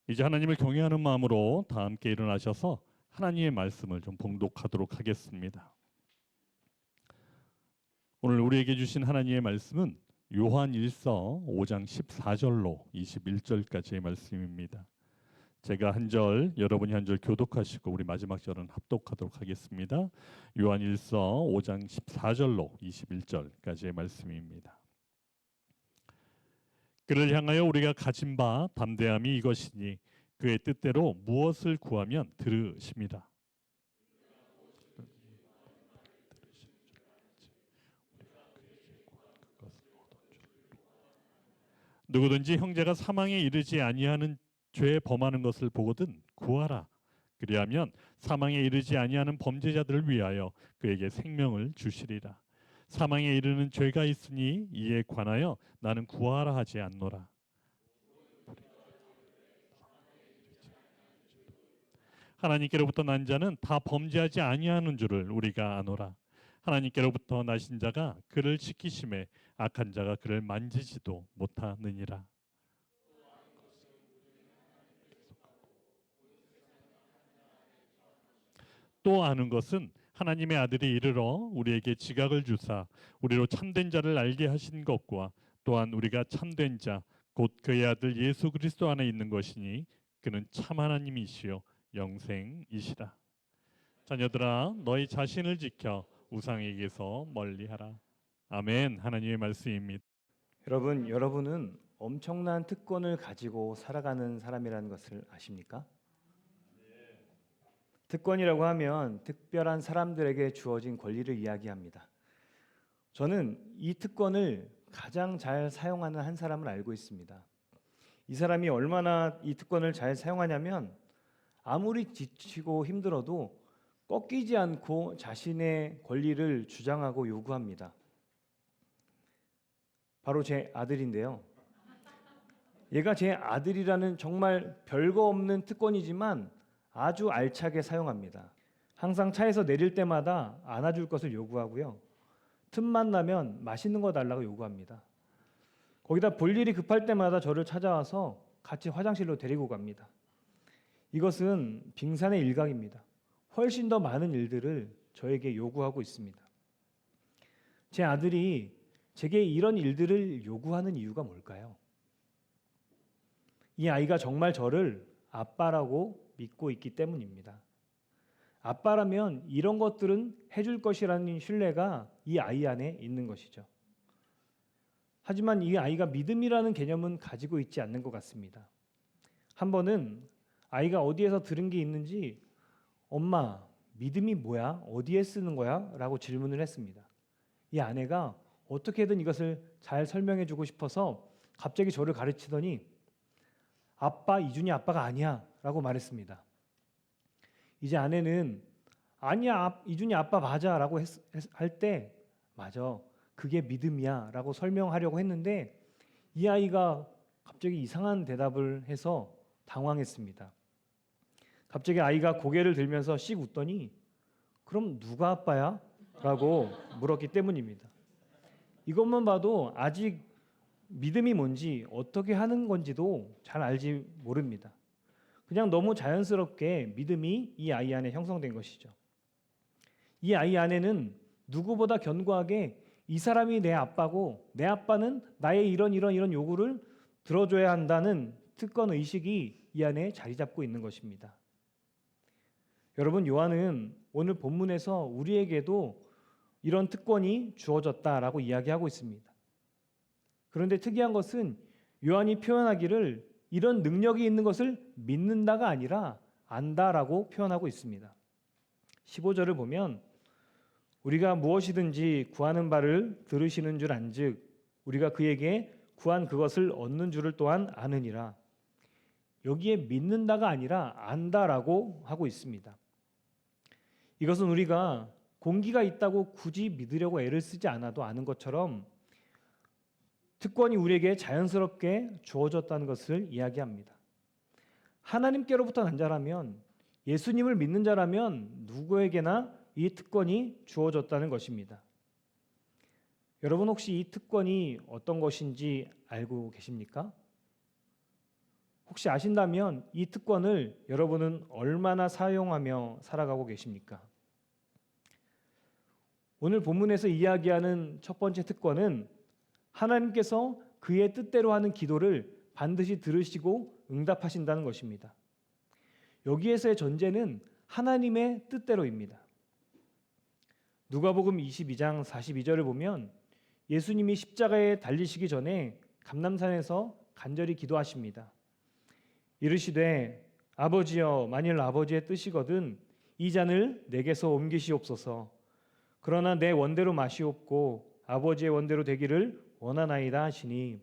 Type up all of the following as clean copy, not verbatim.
이제 하나님을 경외하는 마음으로 다 함께 일어나셔서 하나님의 말씀을 좀 봉독하도록 하겠습니다. 오늘 우리에게 주신 하나님의 말씀은 요한일서 5장 14절로 21절까지의 말씀입니다. 제가 한 절, 여러분이 한 절 교독하시고 우리 마지막 절은 합독하도록 하겠습니다. 요한일서 5장 14절로 21절까지의 말씀입니다. 그를 향하여 우리가 가진 바 담대함이 이것이니 그의 뜻대로 무엇을 구하면 들으십니다. 누구든지 형제가 사망에 이르지 아니하는 죄에 범하는 것을 보거든 구하라. 그리하면 사망에 이르지 아니하는 범죄자들을 위하여 그에게 생명을 주시리라. 사망에 이르는 죄가 있으니 이에 관하여 나는 구하라 하지 않노라. 하나님께로부터 난 자는 다 범죄하지 아니하는 줄을 우리가 아노라. 하나님께로부터 나신 자가 그를 지키심에 악한 자가 그를 만지지도 못하느니라. 또 아는 것은 하나님의 아들이 이르러 우리에게 지각을 주사 우리로 참된 자를 알게 하신 것과 또한 우리가 참된 자 곧 그의 아들 예수 그리스도 안에 있는 것이니 그는 참 하나님이시요 영생이시라. 자녀들아 너희 자신을 지켜 우상에게서 멀리하라. 아멘. 하나님의 말씀입니다. 여러분은 엄청난 특권을 가지고 살아가는 사람이라는 것을 아십니까? 특권이라고 하면 특별한 사람들에게 주어진 권리를 이야기합니다. 저는 이 특권을 가장 잘 사용하는 한 사람을 알고 있습니다. 이 사람이 얼마나 이 특권을 잘 사용하냐면 아무리 지치고 힘들어도 꺾이지 않고 자신의 권리를 주장하고 요구합니다. 바로 제 아들인데요. 얘가 제 아들이라는 정말 별거 없는 특권이지만 아주 알차게 사용합니다. 항상 차에서 내릴 때마다 안아줄 것을 요구하고요. 틈만 나면 맛있는 거 달라고 요구합니다. 거기다 볼 일이 급할 때마다 저를 찾아와서 같이 화장실로 데리고 갑니다. 이것은 빙산의 일각입니다. 훨씬 더 많은 일들을 저에게 요구하고 있습니다. 제 아들이 제게 이런 일들을 요구하는 이유가 뭘까요? 이 아이가 정말 저를 아빠라고 믿고 있기 때문입니다. 아빠라면 이런 것들은 해줄 것이라는 신뢰가 이 아이 안에 있는 것이죠. 하지만 이 아이가 믿음이라는 개념은 가지고 있지 않는 것 같습니다. 한 번은 아이가 어디에서 들은 게 있는지 엄마, 믿음이 뭐야? 어디에 쓰는 거야? 라고 질문을 했습니다. 이 아내가 어떻게든 이것을 잘 설명해 주고 싶어서 갑자기 저를 가르치더니 아빠, 이준이 아빠가 아니야 라고 말했습니다. 이제 아내는 아니야, 이준이 아빠 맞아 라고 할 때 맞아, 그게 믿음이야 라고 설명하려고 했는데 이 아이가 갑자기 이상한 대답을 해서 당황했습니다. 갑자기 아이가 고개를 들면서 씩 웃더니 그럼 누가 아빠야? 라고 물었기 때문입니다. 이것만 봐도 아직 믿음이 뭔지 어떻게 하는 건지도 잘 알지 모릅니다. 그냥 너무 자연스럽게 믿음이 이 아이 안에 형성된 것이죠. 이 아이 안에는 누구보다 견고하게 이 사람이 내 아빠고 내 아빠는 나의 이런 요구를 들어줘야 한다는 특권 의식이 이 안에 자리 잡고 있는 것입니다. 여러분, 요한은 오늘 본문에서 우리에게도 이런 특권이 주어졌다라고 이야기하고 있습니다. 그런데 특이한 것은 요한이 표현하기를 이런 능력이 있는 것을 믿는다가 아니라 안다라고 표현하고 있습니다. 15절을 보면 우리가 무엇이든지 구하는 바를 들으시는 줄 안즉 우리가 그에게 구한 그것을 얻는 줄을 또한 아느니라. 여기에 믿는다가 아니라 안다라고 하고 있습니다. 이것은 우리가 공기가 있다고 굳이 믿으려고 애를 쓰지 않아도 아는 것처럼 특권이 우리에게 자연스럽게 주어졌다는 것을 이야기합니다. 하나님께로부터 난 자라면, 예수님을 믿는 자라면 누구에게나 이 특권이 주어졌다는 것입니다. 여러분, 혹시 이 특권이 어떤 것인지 알고 계십니까? 혹시 아신다면 이 특권을 여러분은 얼마나 사용하며 살아가고 계십니까? 오늘 본문에서 이야기하는 첫 번째 특권은 하나님께서 그의 뜻대로 하는 기도를 반드시 들으시고 응답하신다는 것입니다. 여기에서의 전제는 하나님의 뜻대로입니다. 누가복음 22장 42절을 보면 예수님이 십자가에 달리시기 전에 감람산에서 간절히 기도하십니다. 이르시되 아버지여 만일 아버지의 뜻이거든 이 잔을 내게서 옮기시옵소서. 그러나 내 원대로 마시옵고 아버지의 원대로 되기를 원하나이다 하시니,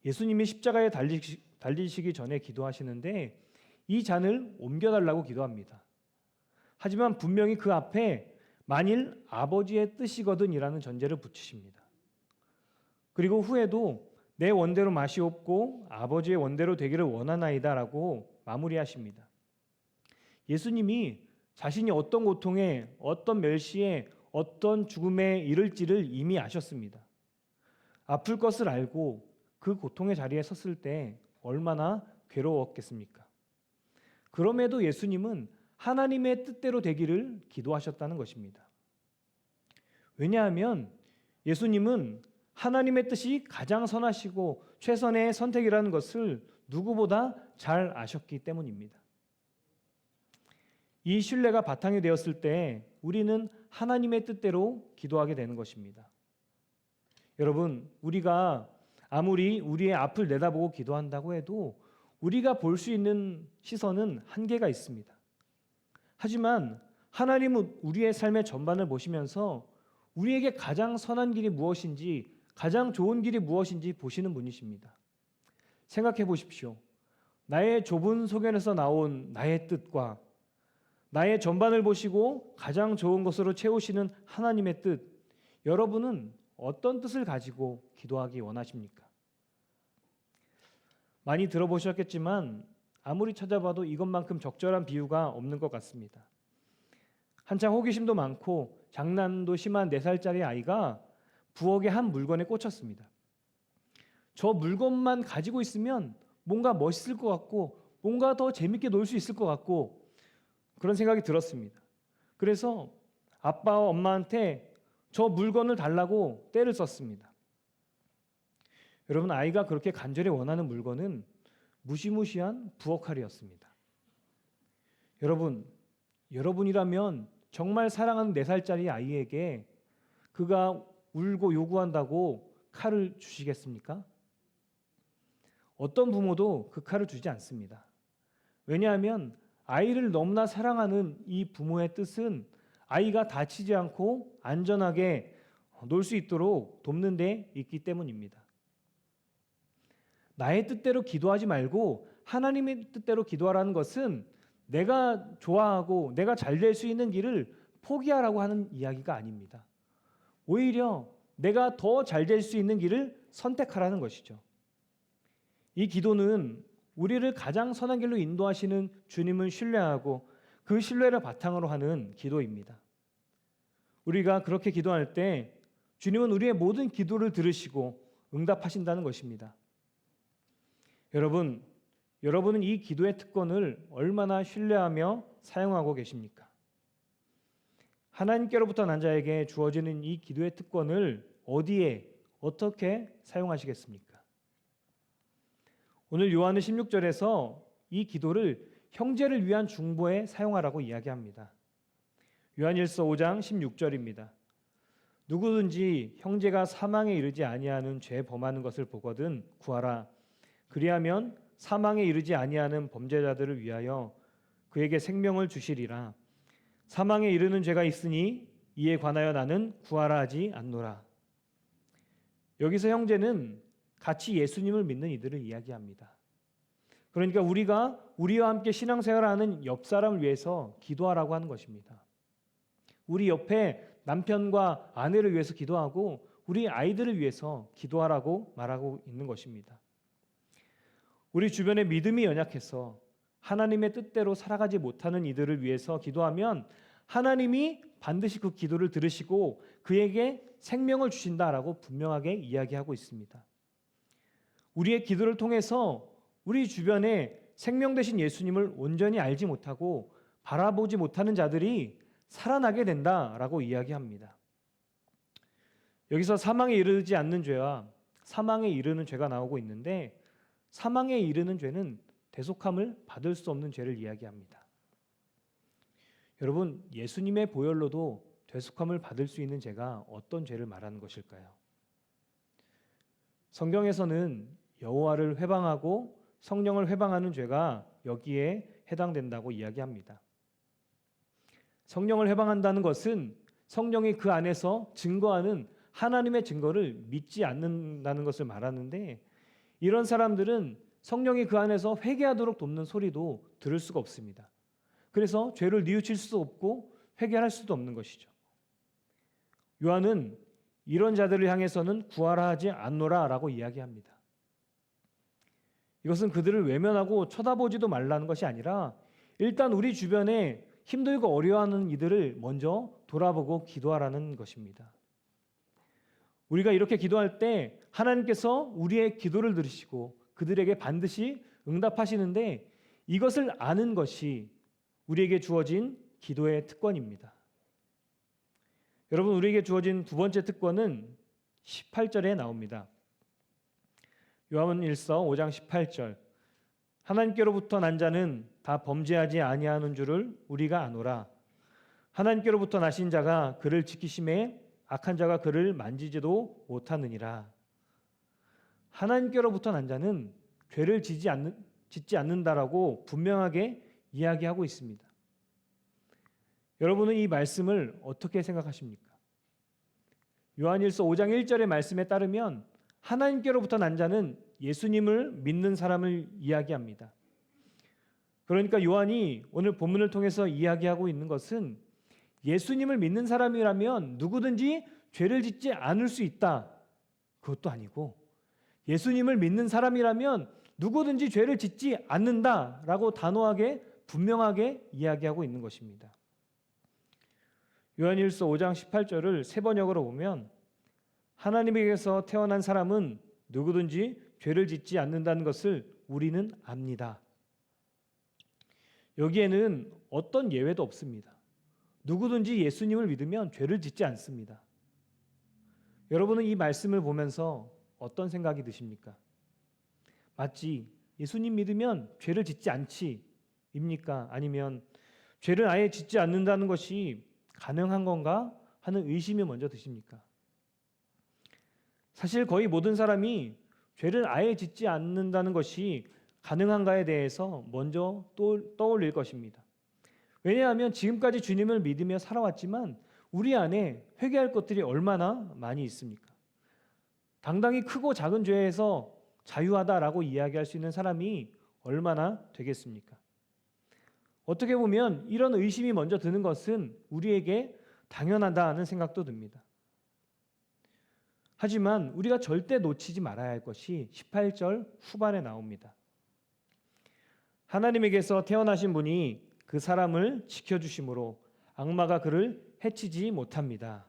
예수님이 십자가에 달리시기 전에 기도하시는데 이 잔을 옮겨달라고 기도합니다. 하지만 분명히 그 앞에 만일 아버지의 뜻이거든이라는 전제를 붙이십니다. 그리고 후에도 내 원대로 마시옵고 아버지의 원대로 되기를 원하나이다라고 마무리하십니다. 예수님이 자신이 어떤 고통에, 어떤 멸시에, 어떤 죽음에 이를지를 이미 아셨습니다. 아플 것을 알고 그 고통의 자리에 섰을 때 얼마나 괴로웠겠습니까? 그럼에도 예수님은 하나님의 뜻대로 되기를 기도하셨다는 것입니다. 왜냐하면 예수님은 하나님의 뜻이 가장 선하시고 최선의 선택이라는 것을 누구보다 잘 아셨기 때문입니다. 이 신뢰가 바탕이 되었을 때 우리는 하나님의 뜻대로 기도하게 되는 것입니다. 여러분, 우리가 아무리 우리의 앞을 내다보고 기도한다고 해도 우리가 볼 수 있는 시선은 한계가 있습니다. 하지만 하나님은 우리의 삶의 전반을 보시면서 우리에게 가장 선한 길이 무엇인지, 가장 좋은 길이 무엇인지 보시는 분이십니다. 생각해 보십시오. 나의 좁은 소견에서 나온 나의 뜻과 나의 전반을 보시고 가장 좋은 것으로 채우시는 하나님의 뜻, 여러분은 어떤 뜻을 가지고 기도하기 원하십니까? 많이 들어보셨겠지만 아무리 찾아봐도 이것만큼 적절한 비유가 없는 것 같습니다. 한창 호기심도 많고 장난도 심한 4살짜리 아이가 부엌의 한 물건에 꽂혔습니다. 저 물건만 가지고 있으면 뭔가 멋있을 것 같고 뭔가 더 재밌게 놀 수 있을 것 같고 그런 생각이 들었습니다. 그래서 아빠와 엄마한테 저 물건을 달라고 떼를 썼습니다. 여러분, 아이가 그렇게 간절히 원하는 물건은 무시무시한 부엌칼이었습니다. 여러분이라면 정말 사랑하는 4살짜리 아이에게 그가 울고 요구한다고 칼을 주시겠습니까? 어떤 부모도 그 칼을 주지 않습니다. 왜냐하면 아이를 너무나 사랑하는 이 부모의 뜻은 아이가 다치지 않고 안전하게 놀 수 있도록 돕는 데 있기 때문입니다. 나의 뜻대로 기도하지 말고 하나님의 뜻대로 기도하라는 것은 내가 좋아하고 내가 잘 될 수 있는 길을 포기하라고 하는 이야기가 아닙니다. 오히려 내가 더 잘 될 수 있는 길을 선택하라는 것이죠. 이 기도는 우리를 가장 선한 길로 인도하시는 주님을 신뢰하고 그 신뢰를 바탕으로 하는 기도입니다. 우리가 그렇게 기도할 때 주님은 우리의 모든 기도를 들으시고 응답하신다는 것입니다. 여러분은 이 기도의 특권을 얼마나 신뢰하며 사용하고 계십니까? 하나님께로부터 난 자에게 주어지는 이 기도의 특권을 어디에 어떻게 사용하시겠습니까? 오늘 요한은 16절에서 이 기도를 형제를 위한 중보에 사용하라고 이야기합니다. 요한일서 5장 16절입니다. 누구든지 형제가 사망에 이르지 아니하는 죄 범하는 것을 보거든 구하라. 그리하면 사망에 이르지 아니하는 범죄자들을 위하여 그에게 생명을 주시리라. 사망에 이르는 죄가 있으니 이에 관하여 나는 구하라 하지 않노라. 여기서 형제는 같이 예수님을 믿는 이들을 이야기합니다. 그러니까 우리가 우리와 함께 신앙생활하는 옆 사람을 위해서 기도하라고 하는 것입니다. 우리 옆에 남편과 아내를 위해서 기도하고 우리 아이들을 위해서 기도하라고 말하고 있는 것입니다. 우리 주변에 믿음이 연약해서 하나님의 뜻대로 살아가지 못하는 이들을 위해서 기도하면 하나님이 반드시 그 기도를 들으시고 그에게 생명을 주신다라고 분명하게 이야기하고 있습니다. 우리의 기도를 통해서 우리 주변에 생명 되신 예수님을 온전히 알지 못하고 바라보지 못하는 자들이 살아나게 된다라고 이야기합니다. 여기서 사망에 이르지 않는 죄와 사망에 이르는 죄가 나오고 있는데, 사망에 이르는 죄는 대속함을 받을 수 없는 죄를 이야기합니다. 여러분, 예수님의 보혈로도 대속함을 받을 수 있는 죄가 어떤 죄를 말하는 것일까요? 성경에서는 여호와를 회방하고 성령을 회방하는 죄가 여기에 해당된다고 이야기합니다. 성령을 회방한다는 것은 성령이 그 안에서 증거하는 하나님의 증거를 믿지 않는다는 것을 말하는데, 이런 사람들은 성령이 그 안에서 회개하도록 돕는 소리도 들을 수가 없습니다. 그래서 죄를 뉘우칠 수도 없고 회개할 수도 없는 것이죠. 요한은 이런 자들을 향해서는 구하라 하지 않노라라고 이야기합니다. 이것은 그들을 외면하고 쳐다보지도 말라는 것이 아니라 일단 우리 주변에 힘들고 어려워하는 이들을 먼저 돌아보고 기도하라는 것입니다. 우리가 이렇게 기도할 때 하나님께서 우리의 기도를 들으시고 그들에게 반드시 응답하시는데, 이것을 아는 것이 우리에게 주어진 기도의 특권입니다. 여러분, 우리에게 주어진 두 번째 특권은 18절에 나옵니다. 요한일서 5장 18절, 하나님께로부터 난 자는 다 범죄하지 아니하는 줄을 우리가 아노라. 하나님께로부터 나신 자가 그를 지키심에 악한 자가 그를 만지지도 못하느니라. 하나님께로부터 난 자는 죄를 짓지 않는다라고 분명하게 이야기하고 있습니다. 여러분은 이 말씀을 어떻게 생각하십니까? 요한일서 5장 1절의 말씀에 따르면 하나님께로부터 난 자는 예수님을 믿는 사람을 이야기합니다. 그러니까 요한이 오늘 본문을 통해서 이야기하고 있는 것은 예수님을 믿는 사람이라면 누구든지 죄를 짓지 않을 수 있다, 그것도 아니고 예수님을 믿는 사람이라면 누구든지 죄를 짓지 않는다라고 단호하게 분명하게 이야기하고 있는 것입니다. 요한일서 5장 18절을 세 번역으로 보면 하나님에게서 태어난 사람은 누구든지 죄를 짓지 않는다는 것을 우리는 압니다. 여기에는 어떤 예외도 없습니다. 누구든지 예수님을 믿으면 죄를 짓지 않습니다. 여러분은 이 말씀을 보면서 어떤 생각이 드십니까? 마치 예수님 믿으면 죄를 짓지 않지 입니까? 아니면 죄를 아예 짓지 않는다는 것이 가능한 건가 하는 의심이 먼저 드십니까? 사실 거의 모든 사람이 죄를 아예 짓지 않는다는 것이 가능한가에 대해서 먼저 떠올릴 것입니다. 왜냐하면 지금까지 주님을 믿으며 살아왔지만 우리 안에 회개할 것들이 얼마나 많이 있습니까? 당당히 크고 작은 죄에서 자유하다라고 이야기할 수 있는 사람이 얼마나 되겠습니까? 어떻게 보면 이런 의심이 먼저 드는 것은 우리에게 당연하다는 생각도 듭니다. 하지만 우리가 절대 놓치지 말아야 할 것이 18절 후반에 나옵니다. 하나님에게서 태어나신 분이 그 사람을 지켜주심으로 악마가 그를 해치지 못합니다.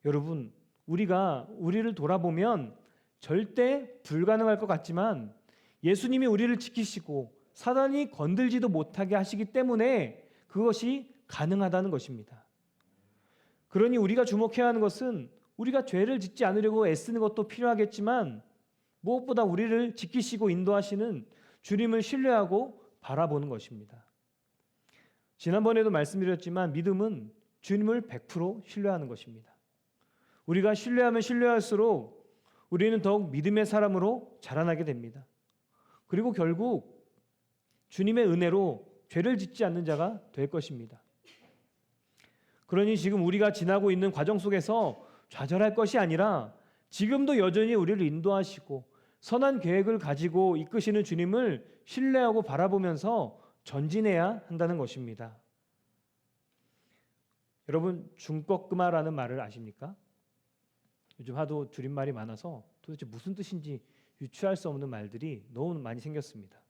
여러분, 우리가 우리를 돌아보면 절대 불가능할 것 같지만 예수님이 우리를 지키시고 사단이 건들지도 못하게 하시기 때문에 그것이 가능하다는 것입니다. 그러니 우리가 주목해야 하는 것은 우리가 죄를 짓지 않으려고 애쓰는 것도 필요하겠지만 무엇보다 우리를 지키시고 인도하시는 주님을 신뢰하고 바라보는 것입니다. 지난번에도 말씀드렸지만 믿음은 주님을 100% 신뢰하는 것입니다. 우리가 신뢰하면 신뢰할수록 우리는 더욱 믿음의 사람으로 자라나게 됩니다. 그리고 결국 주님의 은혜로 죄를 짓지 않는 자가 될 것입니다. 그러니 지금 우리가 지나고 있는 과정 속에서 좌절할 것이 아니라 지금도 여전히 우리를 인도하시고 선한 계획을 가지고 이끄시는 주님을 신뢰하고 바라보면서 전진해야 한다는 것입니다. 여러분, 중꺾음아라는 말을 아십니까? 요즘 하도 줄임말이 많아서 도대체 무슨 뜻인지 유추할 수 없는 말들이 너무 많이 생겼습니다.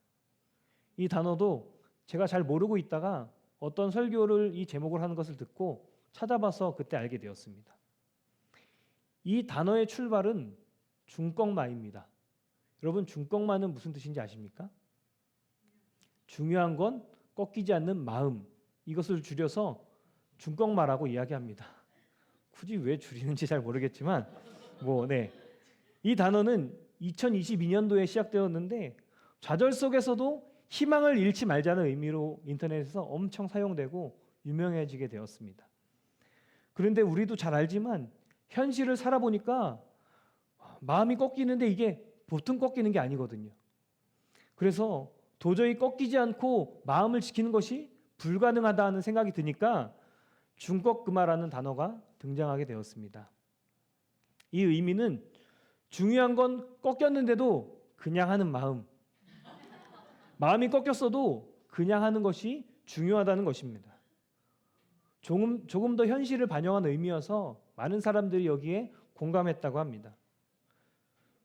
이 단어도 제가 잘 모르고 있다가 어떤 설교를 이 제목을 하는 것을 듣고 찾아봐서 그때 알게 되었습니다. 이 단어의 출발은 중꺾마입니다. 여러분 중꺾마는 무슨 뜻인지 아십니까? 중요한 건 꺾이지 않는 마음, 이것을 줄여서 중꺾마라고 이야기합니다. 굳이 왜 줄이는지 잘 모르겠지만 이 단어는 2022년도에 시작되었는데 좌절 속에서도 희망을 잃지 말자는 의미로 인터넷에서 엄청 사용되고 유명해지게 되었습니다. 그런데 우리도 잘 알지만 현실을 살아보니까 마음이 꺾이는데 이게 보통 꺾이는 게 아니거든요. 그래서 도저히 꺾이지 않고 마음을 지키는 것이 불가능하다는 생각이 드니까 중꺾그마라는 단어가 등장하게 되었습니다. 이 의미는 중요한 건 꺾였는데도 그냥 하는 마음, 마음이 꺾였어도 그냥 하는 것이 중요하다는 것입니다. 조금 더 현실을 반영한 의미여서 많은 사람들이 여기에 공감했다고 합니다.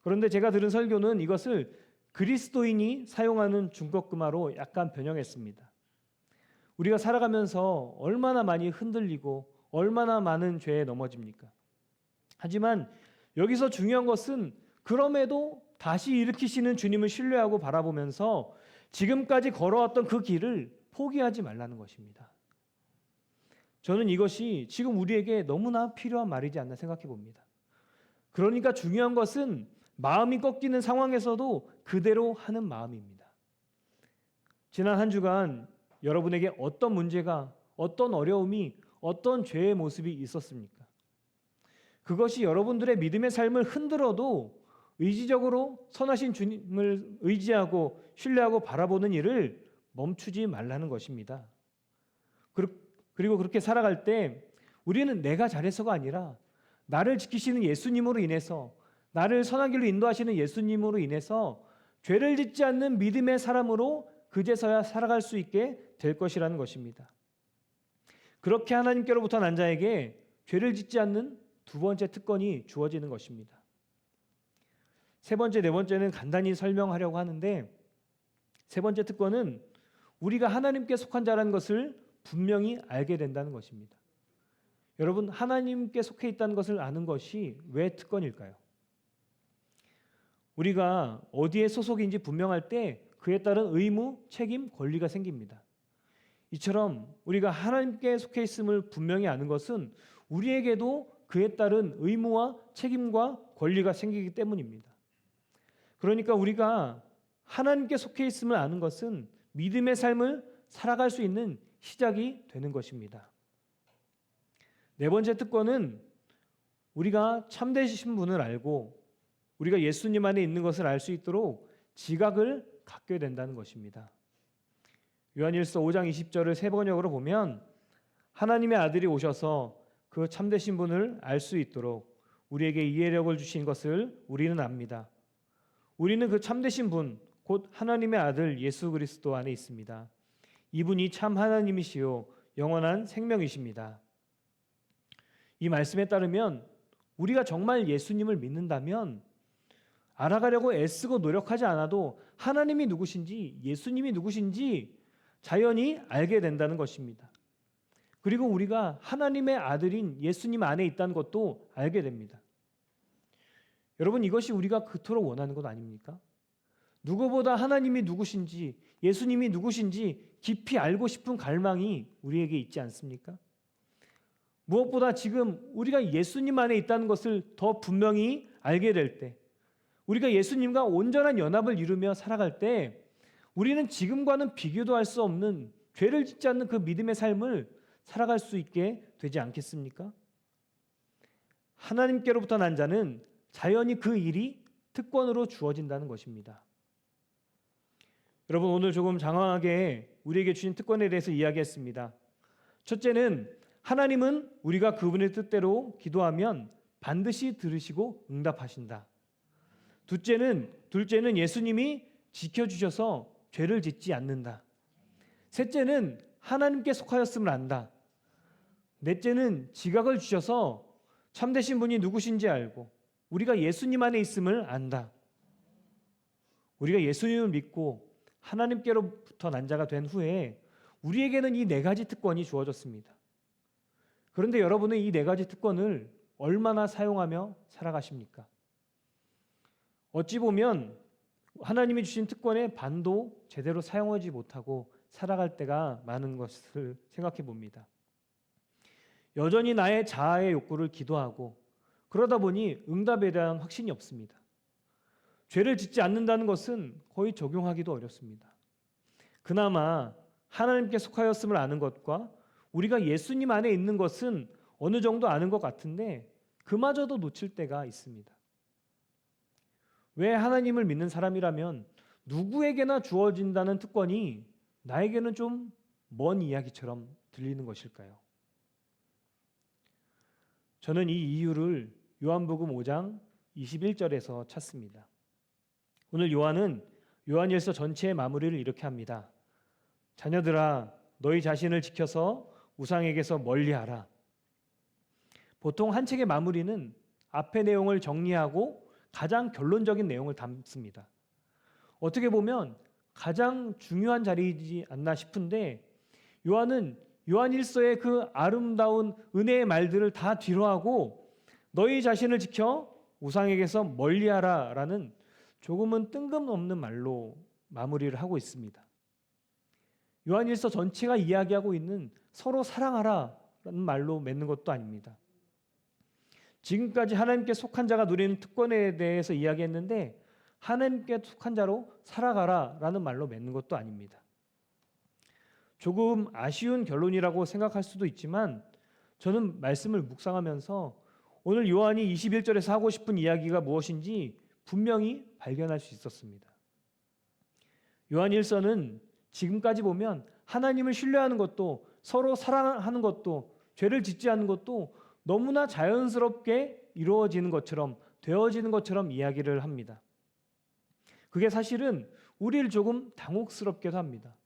그런데 제가 들은 설교는 이것을 그리스도인이 사용하는 중꺾그마로 약간 변형했습니다. 우리가 살아가면서 얼마나 많이 흔들리고 얼마나 많은 죄에 넘어집니까? 하지만 여기서 중요한 것은 그럼에도 다시 일으키시는 주님을 신뢰하고 바라보면서 지금까지 걸어왔던 그 길을 포기하지 말라는 것입니다. 저는 이것이 지금 우리에게 너무나 필요한 말이지 않나 생각해 봅니다. 그러니까 중요한 것은 마음이 꺾이는 상황에서도 그대로 하는 마음입니다. 지난 한 주간 여러분에게 어떤 문제가, 어떤 어려움이, 어떤 죄의 모습이 있었습니까? 그것이 여러분들의 믿음의 삶을 흔들어도 의지적으로 선하신 주님을 의지하고 신뢰하고 바라보는 일을 멈추지 말라는 것입니다. 그리고 그렇게 살아갈 때 우리는 내가 잘해서가 아니라 나를 지키시는 예수님으로 인해서, 나를 선한 길로 인도하시는 예수님으로 인해서 죄를 짓지 않는 믿음의 사람으로 그제서야 살아갈 수 있게 될 것이라는 것입니다. 그렇게 하나님께로부터 난 자에게 죄를 짓지 않는 두 번째 특권이 주어지는 것입니다. 세 번째, 네 번째는 간단히 설명하려고 하는데, 세 번째 특권은 우리가 하나님께 속한 자라는 것을 분명히 알게 된다는 것입니다. 여러분, 하나님께 속해 있다는 것을 아는 것이 왜 특권일까요? 우리가 어디에 소속인지 분명할 때 그에 따른 의무, 책임, 권리가 생깁니다. 이처럼 우리가 하나님께 속해 있음을 분명히 아는 것은 우리에게도 그에 따른 의무와 책임과 권리가 생기기 때문입니다. 그러니까 우리가 하나님께 속해 있음을 아는 것은 믿음의 삶을 살아갈 수 있는 시작이 되는 것입니다. 네 번째 특권은 우리가 참되신 분을 알고 우리가 예수님 안에 있는 것을 알 수 있도록 지각을 갖게 된다는 것입니다. 요한일서 5장 20절을 세 번역으로 보면 하나님의 아들이 오셔서 그 참되신 분을 알 수 있도록 우리에게 이해력을 주신 것을 우리는 압니다. 우리는 그 참되신 분, 곧 하나님의 아들 예수 그리스도 안에 있습니다. 이분이 참 하나님이시요 영원한 생명이십니다. 이 말씀에 따르면 우리가 정말 예수님을 믿는다면 알아가려고 애쓰고 노력하지 않아도 하나님이 누구신지, 예수님이 누구신지 자연히 알게 된다는 것입니다. 그리고 우리가 하나님의 아들인 예수님 안에 있다는 것도 알게 됩니다. 여러분, 이것이 우리가 그토록 원하는 것 아닙니까? 누구보다 하나님이 누구신지, 예수님이 누구신지 깊이 알고 싶은 갈망이 우리에게 있지 않습니까? 무엇보다 지금 우리가 예수님 안에 있다는 것을 더 분명히 알게 될 때, 우리가 예수님과 온전한 연합을 이루며 살아갈 때 우리는 지금과는 비교도 할 수 없는 죄를 짓지 않는 그 믿음의 삶을 살아갈 수 있게 되지 않겠습니까? 하나님께로부터 난 자는 자연히 그 일이 특권으로 주어진다는 것입니다. 여러분, 오늘 조금 장황하게 우리에게 주신 특권에 대해서 이야기했습니다. 첫째는 하나님은 우리가 그분의 뜻대로 기도하면 반드시 들으시고 응답하신다. 둘째는 예수님이 지켜주셔서 죄를 짓지 않는다. 셋째는 하나님께 속하였음을 안다. 넷째는 지각을 주셔서 참되신 분이 누구신지 알고 우리가 예수님 안에 있음을 안다. 우리가 예수님을 믿고 하나님께로부터 난 자가 된 후에 우리에게는 이 네 가지 특권이 주어졌습니다. 그런데 여러분은 이 네 가지 특권을 얼마나 사용하며 살아가십니까? 어찌 보면 하나님이 주신 특권의 반도 제대로 사용하지 못하고 살아갈 때가 많은 것을 생각해 봅니다. 여전히 나의 자아의 욕구를 기도하고 그러다 보니 응답에 대한 확신이 없습니다. 죄를 짓지 않는다는 것은 거의 적용하기도 어렵습니다. 그나마 하나님께 속하였음을 아는 것과 우리가 예수님 안에 있는 것은 어느 정도 아는 것 같은데 그마저도 놓칠 때가 있습니다. 왜 하나님을 믿는 사람이라면 누구에게나 주어진다는 특권이 나에게는 좀 먼 이야기처럼 들리는 것일까요? 저는 이 이유를 요한복음 5장 21절에서 찾습니다. 오늘 요한은 요한일서 전체의 마무리를 이렇게 합니다. 자녀들아, 너희 자신을 지켜서 우상에게서 멀리하라. 보통 한 책의 마무리는 앞의 내용을 정리하고 가장 결론적인 내용을 담습니다. 어떻게 보면 가장 중요한 자리이지 않나 싶은데 요한은 요한일서의 그 아름다운 은혜의 말들을 다 뒤로하고 너희 자신을 지켜 우상에게서 멀리하라 라는 조금은 뜬금없는 말로 마무리를 하고 있습니다. 요한일서 전체가 이야기하고 있는 서로 사랑하라 라는 말로 맺는 것도 아닙니다. 지금까지 하나님께 속한 자가 누리는 특권에 대해서 이야기했는데 하나님께 속한 자로 살아가라 라는 말로 맺는 것도 아닙니다. 조금 아쉬운 결론이라고 생각할 수도 있지만 저는 말씀을 묵상하면서 오늘 요한이 21절에서 하고 싶은 이야기가 무엇인지 분명히 발견할 수 있었습니다. 요한일서는 지금까지 보면 하나님을 신뢰하는 것도 서로 사랑하는 것도 죄를 짓지 않는 것도 너무나 자연스럽게 이루어지는 것처럼 되어지는 것처럼 이야기를 합니다. 그게 사실은 우리를 조금 당혹스럽게도 합니다.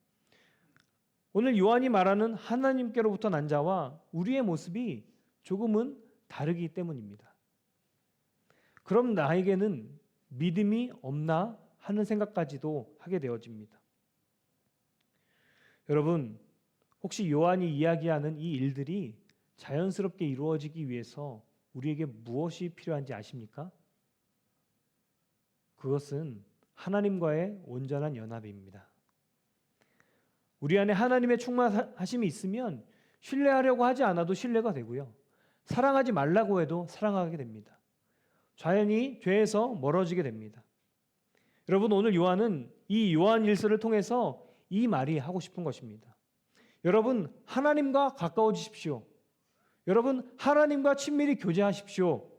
오늘 요한이 말하는 하나님께로부터 난 자와 우리의 모습이 조금은 다르기 때문입니다. 그럼 나에게는 믿음이 없나 하는 생각까지도 하게 되어집니다. 여러분, 혹시 요한이 이야기하는 이 일들이 자연스럽게 이루어지기 위해서 우리에게 무엇이 필요한지 아십니까? 그것은 하나님과의 온전한 연합입니다. 우리 안에 하나님의 충만하심이 있으면 신뢰하려고 하지 않아도 신뢰가 되고요. 사랑하지 말라고 해도 사랑하게 됩니다. 자연히 죄에서 멀어지게 됩니다. 여러분, 오늘 요한은 이 요한일서를 통해서 이 말이 하고 싶은 것입니다. 여러분, 하나님과 가까워지십시오. 여러분, 하나님과 친밀히 교제하십시오.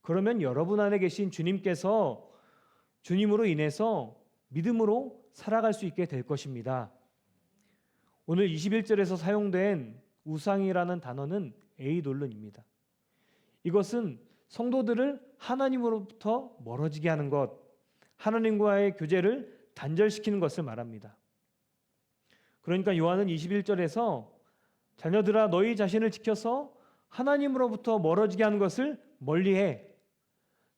그러면 여러분 안에 계신 주님께서 주님으로 인해서 믿음으로 살아갈 수 있게 될 것입니다. 오늘 21절에서 사용된 우상이라는 단어는 에이돌론입니다. 이것은 성도들을 하나님으로부터 멀어지게 하는 것, 하나님과의 교제를 단절시키는 것을 말합니다. 그러니까 요한은 21절에서 자녀들아 너희 자신을 지켜서 하나님으로부터 멀어지게 하는 것을 멀리해.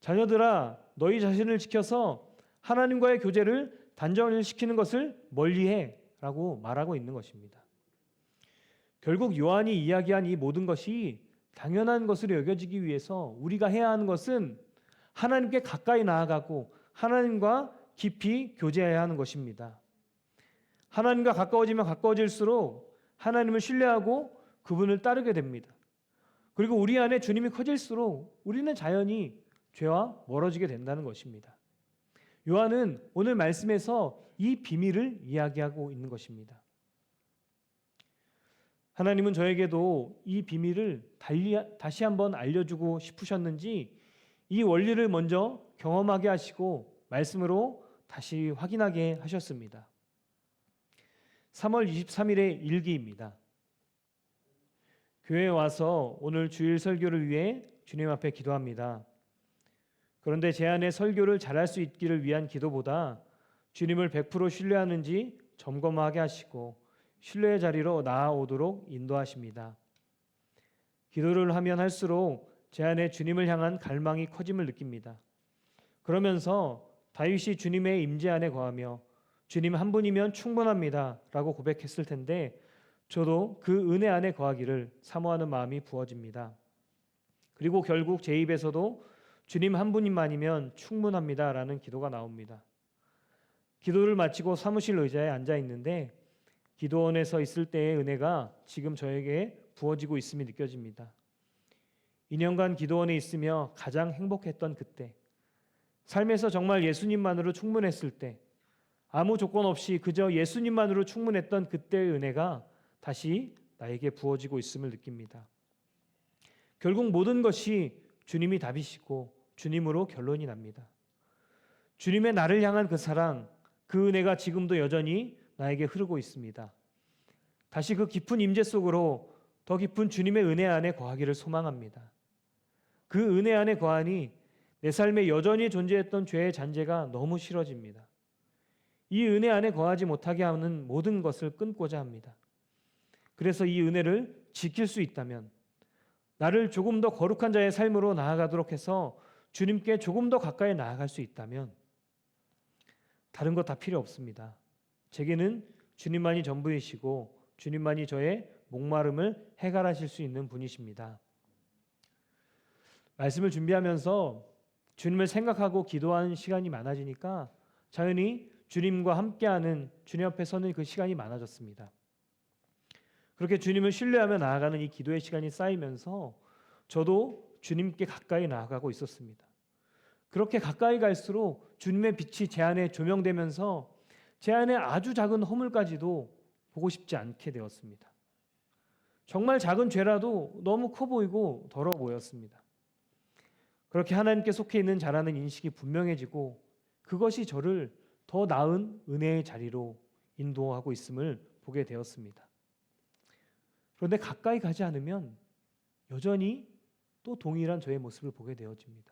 자녀들아 너희 자신을 지켜서 하나님과의 교제를 단절시키는 것을 멀리해 라고 말하고 있는 것입니다. 결국 요한이 이야기한 이 모든 것이 당연한 것으로 여겨지기 위해서 우리가 해야 하는 것은 하나님께 가까이 나아가고 하나님과 깊이 교제해야 하는 것입니다. 하나님과 가까워지면 가까워질수록 하나님을 신뢰하고 그분을 따르게 됩니다. 그리고 우리 안에 주님이 커질수록 우리는 자연히 죄와 멀어지게 된다는 것입니다. 요한은 오늘 말씀에서 이 비밀을 이야기하고 있는 것입니다. 하나님은 저에게도 이 비밀을 다시 한번 알려주고 싶으셨는지 이 원리를 먼저 경험하게 하시고 말씀으로 다시 확인하게 하셨습니다. 3월 23일의 일기입니다. 교회에 와서 오늘 주일 설교를 위해 주님 앞에 기도합니다. 그런데 제 안에 설교를 잘할 수 있기를 위한 기도보다 주님을 100% 신뢰하는지 점검하게 하시고 신뢰의 자리로 나아오도록 인도하십니다. 기도를 하면 할수록 제 안에 주님을 향한 갈망이 커짐을 느낍니다. 그러면서 다윗이 주님의 임재 안에 거하며 주님 한 분이면 충분합니다 라고 고백했을 텐데 저도 그 은혜 안에 거하기를 사모하는 마음이 부어집니다. 그리고 결국 제 입에서도 주님 한 분만이면 충분합니다 라는 기도가 나옵니다. 기도를 마치고 사무실 의자에 앉아 있는데 기도원에서 있을 때의 은혜가 지금 저에게 부어지고 있음이 느껴집니다. 2년간 기도원에 있으며 가장 행복했던 그때, 삶에서 정말 예수님만으로 충분했을 때, 아무 조건 없이 그저 예수님만으로 충분했던 그때의 은혜가 다시 나에게 부어지고 있음을 느낍니다. 결국 모든 것이 주님이 답이시고 주님으로 결론이 납니다. 주님의 나를 향한 그 사랑, 그 은혜가 지금도 여전히 나에게 흐르고 있습니다. 다시 그 깊은 임재 속으로 더 깊은 주님의 은혜 안에 거하기를 소망합니다. 그 은혜 안에 거하니 내 삶에 여전히 존재했던 죄의 잔재가 너무 싫어집니다. 이 은혜 안에 거하지 못하게 하는 모든 것을 끊고자 합니다. 그래서 이 은혜를 지킬 수 있다면, 나를 조금 더 거룩한 자의 삶으로 나아가도록 해서 주님께 조금 더 가까이 나아갈 수 있다면 다른 거 다 필요 없습니다. 제게는 주님만이 전부이시고 주님만이 저의 목마름을 해결하실 수 있는 분이십니다. 말씀을 준비하면서 주님을 생각하고 기도하는 시간이 많아지니까 자연히 주님과 함께하는, 주님 앞에 서는 그 시간이 많아졌습니다. 그렇게 주님을 신뢰하며 나아가는 이 기도의 시간이 쌓이면서 저도 주님께 가까이 나아가고 있었습니다. 그렇게 가까이 갈수록 주님의 빛이 제 안에 조명되면서 제 안에 아주 작은 허물까지도 보고 싶지 않게 되었습니다. 정말 작은 죄라도 너무 커 보이고 더러워 보였습니다. 그렇게 하나님께 속해 있는 자라는 인식이 분명해지고 그것이 저를 더 나은 은혜의 자리로 인도하고 있음을 보게 되었습니다. 그런데 가까이 가지 않으면 여전히 또 동일한 저의 모습을 보게 되어집니다.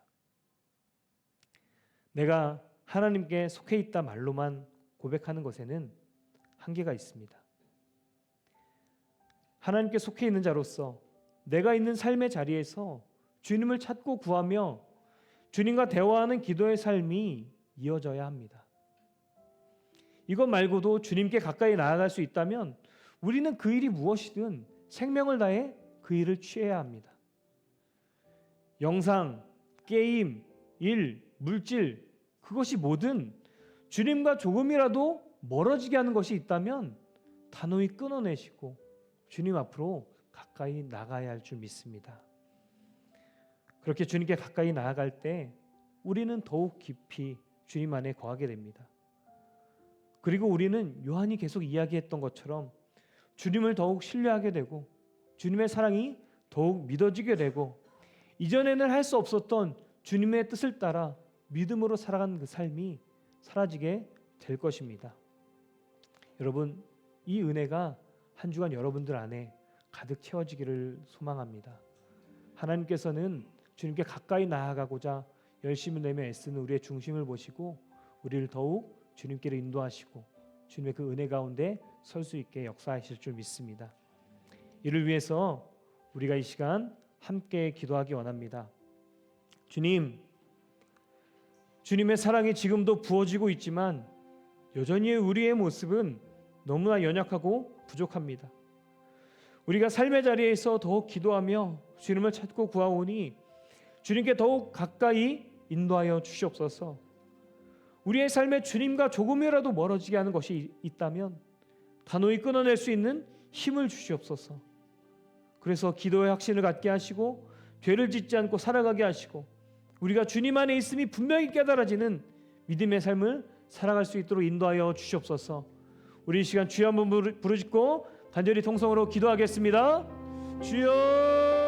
내가 하나님께 속해 있다 말로만 고백하는 것에는 한계가 있습니다. 하나님께 속해 있는 자로서 내가 있는 삶의 자리에서 주님을 찾고 구하며 주님과 대화하는 기도의 삶이 이어져야 합니다. 이것 말고도 주님께 가까이 나아갈 수 있다면 우리는 그 일이 무엇이든 생명을 다해 그 일을 취해야 합니다. 영상, 게임, 일, 물질, 그것이 뭐든 주님과 조금이라도 멀어지게 하는 것이 있다면 단호히 끊어내시고 주님 앞으로 가까이 나가야 할 줄 믿습니다. 그렇게 주님께 가까이 나아갈 때 우리는 더욱 깊이 주님 안에 거하게 됩니다. 그리고 우리는 요한이 계속 이야기했던 것처럼 주님을 더욱 신뢰하게 되고 주님의 사랑이 더욱 믿어지게 되고 이전에는 할 수 없었던 주님의 뜻을 따라 믿음으로 살아가는 그 삶이 사라지게 될 것입니다. 여러분, 이 은혜가 한 주간 여러분들 안에 가득 채워지기를 소망합니다. 하나님께서는 주님께 가까이 나아가고자 열심을 내며 애쓰는 우리의 중심을 보시고 우리를 더욱 주님께로 인도하시고 주님의 그 은혜 가운데 설 수 있게 역사하실 줄 믿습니다. 이를 위해서 우리가 이 시간 함께 기도하기 원합니다. 주님, 주님의 사랑이 지금도 부어지고 있지만 여전히 우리의 모습은 너무나 연약하고 부족합니다. 우리가 삶의 자리에서 더욱 기도하며 주님을 찾고 구하오니 주님께 더욱 가까이 인도하여 주시옵소서. 우리의 삶에 주님과 조금이라도 멀어지게 하는 것이 있다면 단호히 끊어낼 수 있는 힘을 주시옵소서. 그래서 기도의 확신을 갖게 하시고 죄를 짓지 않고 살아가게 하시고 우리가 주님 안에 있음이 분명히 깨달아지는 믿음의 삶을 살아갈 수 있도록 인도하여 주시옵소서. 우리 이 시간 주여 한번 부르짖고 간절히 통성으로 기도하겠습니다. 주여